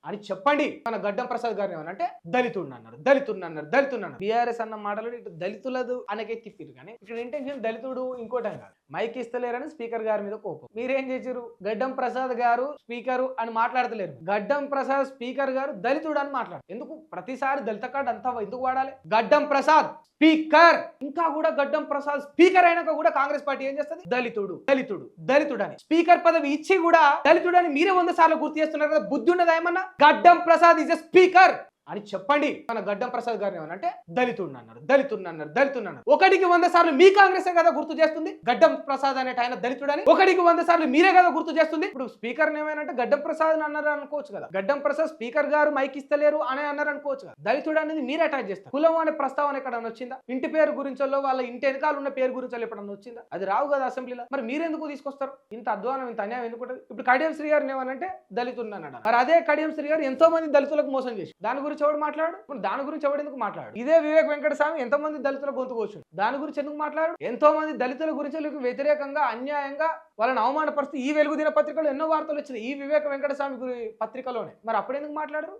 అని చెప్పండి. మన గడ్డం ప్రసాద్ గారిని ఏమనంటే దళితుడిని అన్నారు, దళితుడిని అన్నారు, దళితుడిని అన్నారు. బీఆర్ఎస్ అన్న మాటలు ఇటు దళితులదు అనకే తిప్పిరు, కానీ ఇక్కడ ఇంటెన్షన్ దళితుడు ఇంకోటం కాదు. మైక్ ఇస్తలేరని స్పీకర్ గారి మీద కోపం. మీరేం చేశారు? గడ్డం ప్రసాద్ గారు స్పీకరు అని మాట్లాడతలేరు. గడ్డం ప్రసాద్ స్పీకర్ గారు దళితుడు అని మాట్లాడు. ఎందుకు ప్రతిసారి దళిత కార్డు అంతా ఎందుకు వాడాలి? గడ్డం ప్రసాద్ స్పీకర్, ఇంకా కూడా గడ్డం ప్రసాద్ స్పీకర్ అయినాక కూడా కాంగ్రెస్ పార్టీ ఏం చేస్తుంది? దళితుడు దళితుడు దళితుడు అని స్పీకర్ పదవి ఇచ్చి కూడా దళితుడు అని మీరే 100 సార్లు గుర్తు చేస్తున్నారు కదా. బుద్ధి ఉన్నదా ఏమన్నా? గడ్డం ప్రసాద్ ఇస్ ఎ స్పీకర్ అని చెప్పండి. మన గడ్డం ప్రసాద్ గారిని ఏమనంటే దళితుడిని అన్నారు, దళితుడిని అన్నారు, దళితుడిని అన్నారు. ఒకటికి 100 సార్లు మీ కాంగ్రెస్ కదా గుర్తు చేస్తుంది గడ్డం ప్రసాద్ అనేట ఆయన దళితుడని. ఒకటికి 100 సార్లు మీరే కదా గుర్తు చేస్తుంది. ఇప్పుడు స్పీకర్ ఏమైనా గడ్డం ప్రసాద్ అన్నారు అనుకోవచ్చు కదా. గడ్డం ప్రసాద్ స్పీకర్ గారు మైక్ ఇస్తలేరు అని అన్నారు అనుకోవచ్చు కదా. దళితుడు అనేది మీరే అటాచ్ చేస్తారు. కులం అనే ప్రస్తావన ఎక్కడన్నా వచ్చిందా? ఇంటి పేరు గురించో వాళ్ళ ఇంటి వెనకాల ఉన్న పేరు గురించో ఎప్పుడన్నా వచ్చిందా? అది రావు కదా అసెంబ్లీలో. మరి మీరెందుకు తీసుకొస్తారు? ఇంత అధ్వానం, ఇంత అన్యాయం ఎందుకు ఉంటుంది? ఇప్పుడు కడియం శ్రీ గారిని ఏమనంటే దళితుడిని అన్నాడు. మరి అదే కడియం శ్రీ గారు ఎంతో మంది దళితులకు మోసం చేసి దాని గురించి ఎవడు మాట్లాడు? దాని గురించి ఎవడు ఎందుకు మాట్లాడు? ఇదే వివేక్ వెంకటస్వామి ఎంతో మంది దళితుల గొంతు కోసు దాని గురించి ఎందుకు మాట్లాడు? ఎంతో మంది దళితుల గురించి వ్యతిరేకంగా అన్యాయంగా వాళ్ళని అవమానపరుస్తూ ఈ వెలుగు దిన పత్రికలో ఎన్నో వార్తలు వచ్చినాయి, ఈ వివేక్ వెంకటస్వామి పత్రికలోనే. మరి అప్పుడు ఎందుకు మాట్లాడరు?